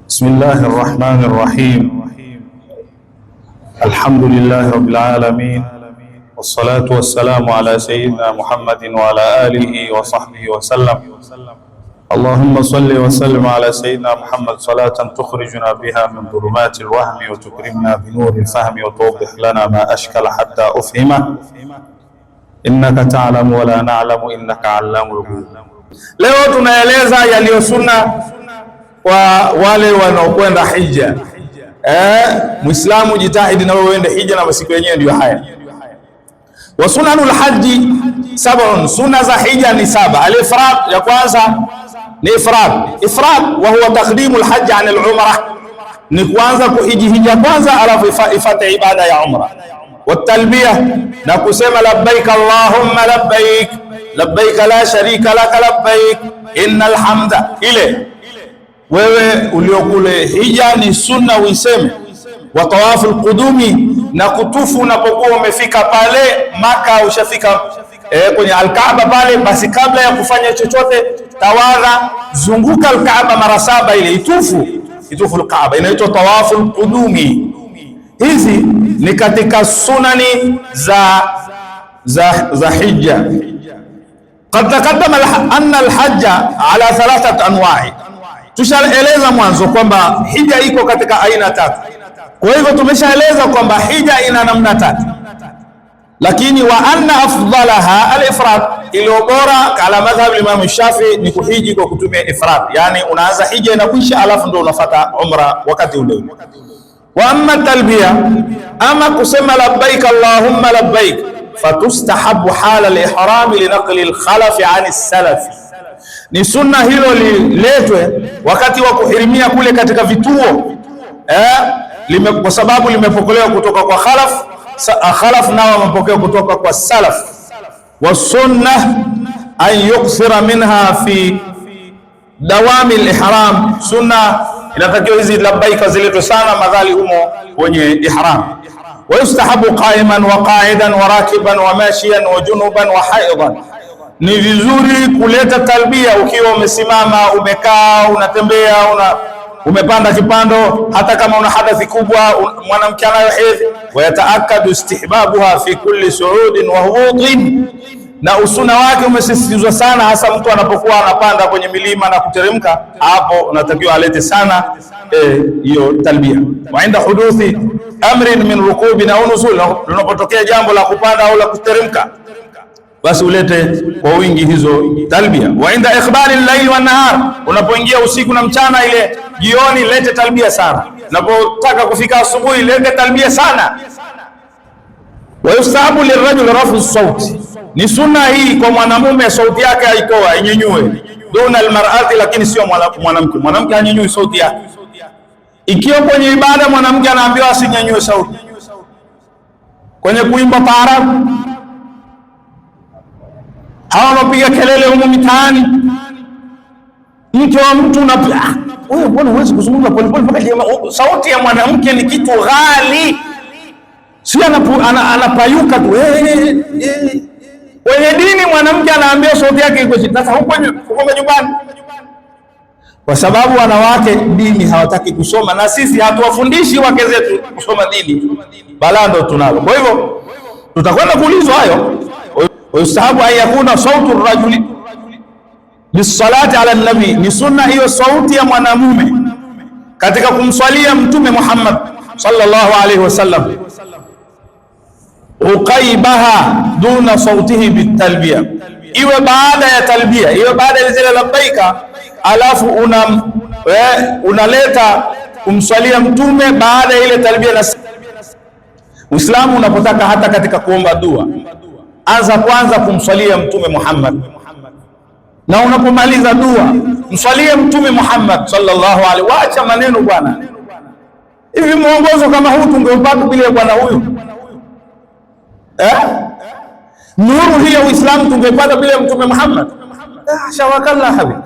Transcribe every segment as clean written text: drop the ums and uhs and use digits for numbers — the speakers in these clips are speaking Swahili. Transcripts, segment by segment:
بسم الله الرحمن الرحيم. الحمد لله رب العالمين، والصلاة والسلام على سيدنا محمد وعلى آله وصحبه وسلم. اللهم صل وسلم على سيدنا محمد صلاة تخرجنا بها من ظلمات الوهم وتكرمنا بنور الفهم وتوضح لنا ما أشكل حتى أفهمه، إنك تعلم ولا نعلم إنك علام الغيوب. Leo tunaeleza yaliyo sunna kwa wale wanaokwenda hija. Muislamu jitahidi na wewe uende hija, na masiku yenyewe ndio haya. Wa sunanul haji sab'un, sunna za hija ni saba. Al-ifrad, ya kwanza ni ifrad. Ifrad wa huwa taqdimul hajj an al-umrah, ni kuanza kuhiji hija kwanza alafu ifate ibada ya umra. Wa talbiya, na kusema labbaik allahumma labbaik labbaik la sharika lak labbaik innal hamda. Ile wewe uliokule hija ni sunna uiseme. Wa tawaful qudumi, na kutufu unapokuwa umefika pale Maka, ushafika kwenye Al-Kaaba pale, basi kabla ya kufanya chochote tawadha, zunguka Al-Kaaba mara 7, ile itufu Al-Kaaba, inaitwa tawaful qudumi. Hizi ni katika sunani za hija. Qad taqaddama anna al-hajja ala 3 anwa'i, tushaeleza mwanzo kwamba hija iko katika aina 3. Kwa hivyo tumeshaeleza kwamba hija ina namna 3, lakini wa anna afdalaha al-ifrad, iliyo bora kala madhhab Imam Shafi ni kuhiji kwa kutumia ifrad, yani unaanza hija inakwisha alafu ndio unafuata umra wakati ule ule. Wa amma talbiya, ama kusema labbaik allahumma labbaik, fatustahabu hala al-ihram linaqli al-khalaf an as-salaf, ni sunna hilo liletwe wakati wa kuhirimia kule katika vituo, kwa sababu limepokelewa kutoka kwa khalaf nao wamepokea kutoka kwa salaf. Wa sunna an yuksira minha fi dawami al-ihram, sunna inatakiwa hizi labbaika ziletwe sana madhali humo kwenye ihram. Wa yustahabu qa'iman wa qa'idan wa rakiban wa mashiyan wa junuban wa haidan, ni vizuri kuleta talbia ukiwa umesimama, umekaa, unatembea, umepanda kipando, hata kama una hadathi kubwa, mwanamke anayo hedhi. Wa yataakadu istihbabuha fi kulli su'udin wa hubudin, na usuna wake umesisitizwa sana, hasa mtu anapokuwa anapanda kwenye milima na kuteremka, hapo unatakiwa alete sana hiyo talbia. Wa inda huduthi amrin min rukubin au nuzul, linapotokea jambo la kupanda au la kuteremka, basi ulete kwa wingi hizo talbia. Wa inda ikhbari al-layl wa nahar, unapoingia usiku na mchana, ile jioni lete talbia sana. Unapotaka kufika asubuhi lete talbia sana. Wa yustahabu lirajul rafu sauti, ni sunna hii kwa mwanamume sauti yake aitoa inyenyue, duna almar'ati, lakini sio mwanamke. Mwanamke anyenyue sauti yake. Ikiwa kwenye ibada mwanamke anaambiwa asinyanyue sauti, kwenye kuimba taarabu, hawa wanapiga kelele huko mitaani, mke wa mtu wewe mbona huwezi kuzungumza pole pole mpaka sauti ya mwanamke ni kitu ghali, si anapayuka tu. Kwenye dini mwanamke anaambiwa sauti yake iko chini. Sasa huko nyumbani, kwa sababu wanawake dini hawataki kusoma, na sisi hatuwafundishi wake zetu kusoma dini, bala ndo tunalo. Kwa hivyo tutakwenda kuulizwa hayo. Yustahabu an yakuna sautu rajuli bisalati ala nabi, ni sunna hiyo sauti ya mwanamume katika kumswalia Mtume Muhammad sallallahu alaihi wasallam, uqaibaha duna sautihi bitalbiya, iwe baada ya talbia, iwe baada ya zile labbaika, alafu unaleta kumswalia Mtume baada ya ile talbia. Na Uislamu unapotaka hata katika kuomba dua, anza kwanza kumswalia Mtume Muhammad, na unapomaliza dua mswalie Mtume Muhammad sallallahu alaihi. Waacha maneno bwana, hivi mwongozo kama huu tungeupata bila bwana huyu? Nuru hii ya Uislamu tungeipata bila Mtume Muhammad? Shawakalla habibi.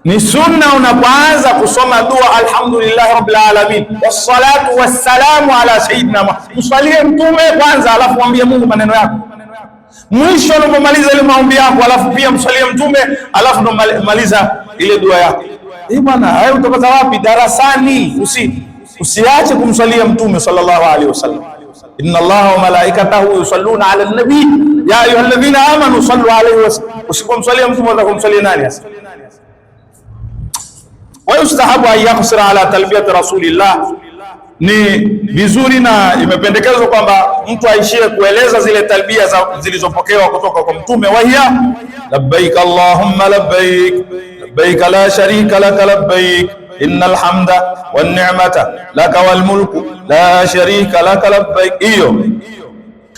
Ni sunna unapoanza kusoma dua alhamdulillah rabbil alamin wassalatu wassalamu ala sayyidina Muhammad, mswalie Mtume kwanza, alafu mwambie Mungu maneno yako. Mwisho unapomaliza ile maombi yako, alafu pia mswalie Mtume, alafu ndo maliza ile dua yako. bwana, hayo utapata wapi? Darasani. Usiache kumswalia Mtume sallallahu alaihi wasallam. Inna Allaha wa malaikatahu yusalluna ala nabi ya ayyuhalladhina amanu sallu alaihi wasallam. Usipomswalia Mtume utakumswalia nani sasa? Wa yustahabu an yaksira ala talbiyati rasulillah, ni vizuri na imependekezwa kwamba mtu aishie kueleza zile talbia zilizopokewa kutoka kwa Mtume. Wa hiya labbaik allahumma labbaik labbaik la sharika lak labbaik innal hamda wan ni'mata laka wal mulku la sharika lak labbaik. Hiyo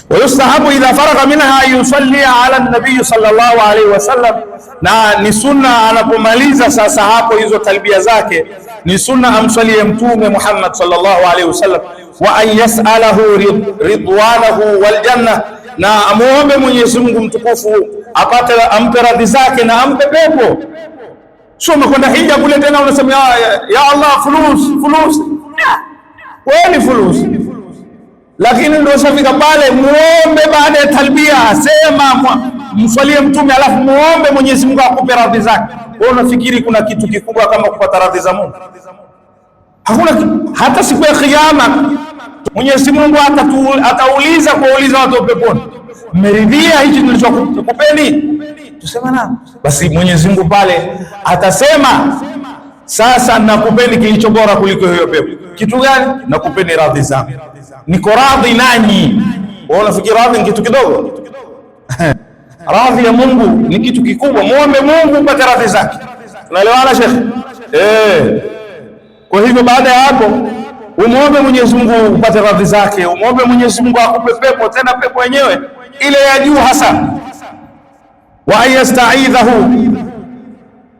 wayustahabu idha faragha minha yusalli ala an-nabiy sallallahu alayhi wasallam, na ni sunna anapomaliza sasa hapo hizo talbia zake, ni sunna amsalie Mtume Muhammad sallallahu alayhi wasallam, wa an yas'alahu ridwanahu wal janna, na amuombe Mwenyezi Mungu mtukufu apate ampe radhi zake na ampe pepo. Sio umekwenda hija kule tena unasema ya Allah fulus wewe ni fulus, lakini ndio shafika pale muombe baada ya talbia, sema mswalie Mtume alafu muombe Mwenyezi Mungu akupe radhi zake. Wewe unafikiri kuna kitu kikubwa kama kupata radhi za Mungu? Hakuna. Hata siku ya Kiyama Mwenyezi Mungu atauliza kuuliza watu peponi, mmeridhia hichi nilichokupeni? Tusema na basi Mwenyezi Mungu pale atasema sasa nakupeni kilicho bora kuliko hiyo pepo. Kitu gani? Nakupeni radhi zangu, niko radhi nanyi. Wewe unafikiri radhi ni kitu kidogo? Radhi ya Mungu ni kitu kikubwa. Muombe Mungu upate radhi zake. Unaelewana Sheikh? Kwa hivyo baada ya hapo umuombe Mwenyezi Mungu upate radhi zake, umuombe Mwenyezi Mungu akupe pepo, tena pepo yenyewe ile ya juu hasa. Wa ayasta'idhahu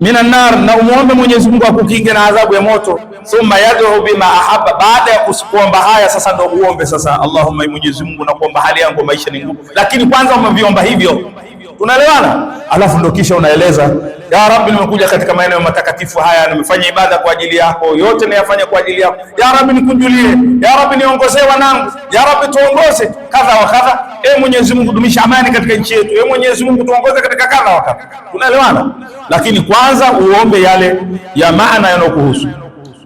minan nar, na umuombe Mwenyezi Mungu akukinge na adhabu ya moto. Thumma yad'u bima ahabba, baada ya kuomba haya sasa ndio uombe sasa, Allahumma Mwenyezi Mungu nakuomba hali yangu maisha ni ngumu, lakini kwanza umeviomba hivyo. Tunaelewana? Alafu ndio kisha unaeleza ya Rabbi, nimekuja katika maeneo matakatifu haya, nimefanya ibada kwa ajili yako, yote nayafanya kwa ajili yako. Ya Rabbi nikunjulie, ya Rabbi niongozee wanangu, ya Rabbi tuongoze kadha wa kadha. Mwenyezi Mungu dumisha amani katika nchi yetu, Mwenyezi Mungu tuongoze katika kadha wa kadha. Tunaelewana? Lakini kwanza uombe yale ya maana yanokuhusu.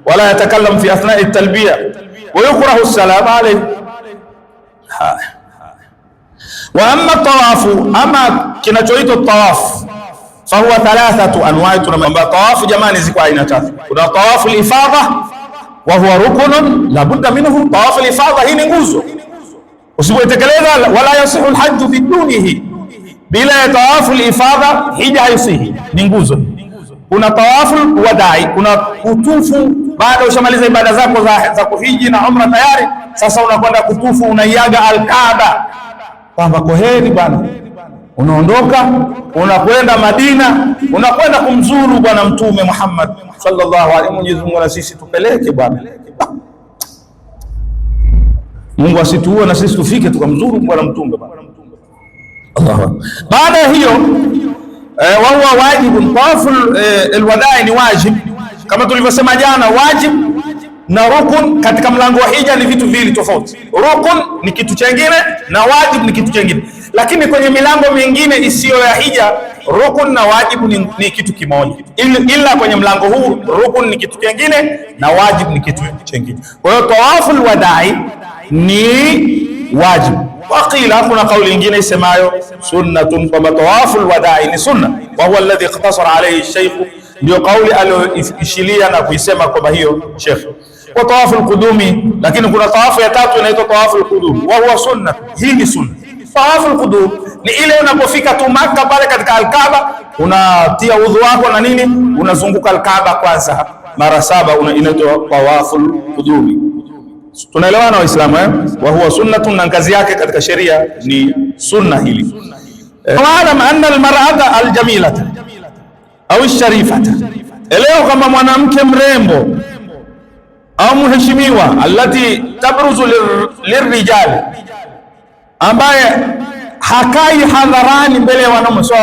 Wala yatakallam fi athna'i talbiya wa yukrahu as-salam alayhi. Wa amma tawafu, ama kinachoitwa tawafu, fa huwa thalathatu anwa'i. Tunaomba tawafu jamani ziko aina tatu. Kuna tawafu al-ifadha wa huwa rukunun la budda minhu. Tawafu al-ifadha hii ni nguzo, usipotekeleza wala yasihu al-hajj bidunihi, bila ya tawafu al-ifadha hija haisihi, ni nguzo. Kuna tawafu wadai, kuna kutufu baada ushamaliza ibada zako za kuhiji na umra tayari, sasa unakwenda kutufu, unaiaga al-Kaaba kwamba koheri bwana, unaondoka unakwenda Madina, unakwenda kumzuru bwana Mtume Muhammad sallallahu alaihi wasallam. Mwenyezi Mungu na sisi tupeleke bwana, Mungu asituue na sisi tufike tukamzuru bwana Mtume bwana. Allah. Baada ya hiyo wa huwa wajibu, tawafu alwadai ni wajib kama tulivyosema jana. Wajib na rukun katika mlango wa hija ni vitu viwili tofauti. Rukun ni kitu kingine na wajib ni kitu kingine, lakini kwenye milango mingine isiyo ya hija rukun na wajibu ni kitu kimoja, ila kwenye mlango huu rukun ni kitu kingine na wajib ni kitu kingine. Kwa hiyo tawafu alwadai ni wajib. Waqila, kuna kauli nyingine isemayo sunnatun, kwamba tawafu alwadai ni sunna, wa huwa alladhi ikhtasara alayhi shaykh, ndio kauli aliyoishilia na kuisema kwamba hiyo Sheikh. Kwa tawafu alqudumi, lakini kuna tawafu ya tatu inaitwa tawafu alqudum, wa huwa sunna. Hii ni sunna. Tawafu alqudum ni ile unapofika tu Makka pale katika al-Kaaba, unatia udhu wako na nini, unazunguka al-Kaaba kwanza mara 7, inaitwa tawafu alqudumi. Tunaelewana Waislamu wa huwa sunnatun, na kazi yake katika sheria ni sunna hili. Waalam anna almar'ata aljamilata au sharifata, leo kama mwanamke mrembo au mheshimiwa, allati tabruzu lirrijali, ambaye hakai hadharani mbele ya wanaume. So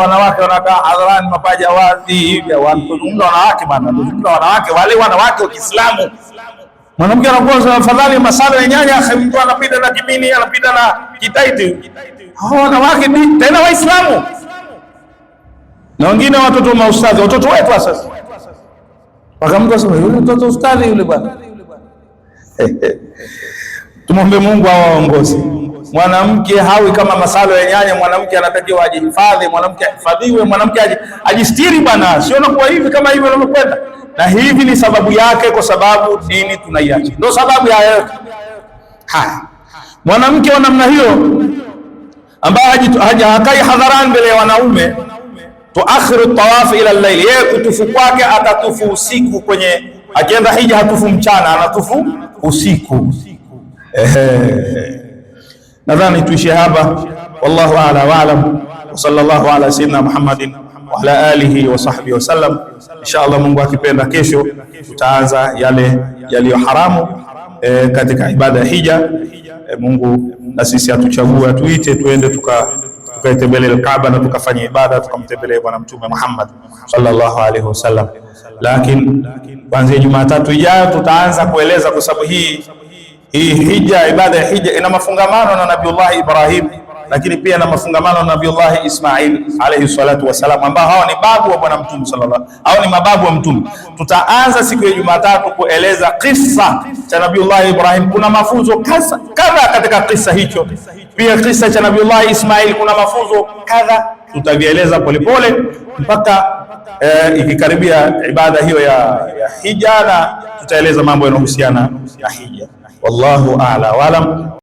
wanawake wanakaa hadharani mapaja wazi hivi, wanazungumza wanawake bana, wanazungumza wanawake, wale wanawake wa Kiislamu. Mwanamke anakuwa afadhali masala ya nyanya, mtu anapita na kimini, anapita na kitaiti. Hao wanawake ni tena Waislamu, na wengine watoto maustadhi, watoto wetu sasa Mpaka mtu asema yule mtoto ustadhi yule bwana. Tumombe Mungu awaongoze. Mwanamke hawi kama masalo ya nyanya, mwanamke anatakiwa ajihifadhi, mwanamke ahifadhiwe, mwanamke ajistiri bwana, sio na kuwa hivi kama hivi unavyokwenda. Na hivi ni sababu yake, kwa sababu dini tunaiacha. Ndio sababu ya yote. Haya. Mwanamke wa namna hiyo ambaye hakai hadharani mbele ya wanaume, tuakhiru tawaf ila al-layl, yeye kutufu kwake atatufu usiku. Kwenye akienda hija hatufu mchana, anatufu usiku. Nadhani tuishie hapa. Wallahu a'la wa a'lam. Wa sallallahu ala sayyidina Muhammadin wa ala alihi wa sahbihi wa sallam. Inshallah, Mungu akipenda, kesho tutaanza yale yaliyo haramu katika ibada ya hija. Mungu na sisi atuchague, atuite tuende tukaitembelea Kaaba na tukafanya ibada, tukamtembelee Bwana Mtume Muhammad sallallahu alaihi wasallam. Lakini kuanzia Jumatatu ijayo tutaanza kueleza, kwa sababu hii hija, ibada ya hija ina mafungamano na Nabiullah Ibrahim, lakini pia na mafungamano na Nabiullah Ismail alayhi salatu wasalam, ambao hao ni babu wa Bwana Mtume sallallahu, hao ni mababu wa Mtume. Tutaanza siku ya Jumatatu kueleza kisa cha Nabiullah Ibrahim. Kuna mafunzo kadha katika kisa hicho, pia kisa cha Nabiullah Ismail kuna mafunzo kadha. Tutavieleza polepole mpaka ikikaribia ibada hiyo ya hija, na tutaeleza mambo yanayohusiana na hija. Wallahu a'la wa alam.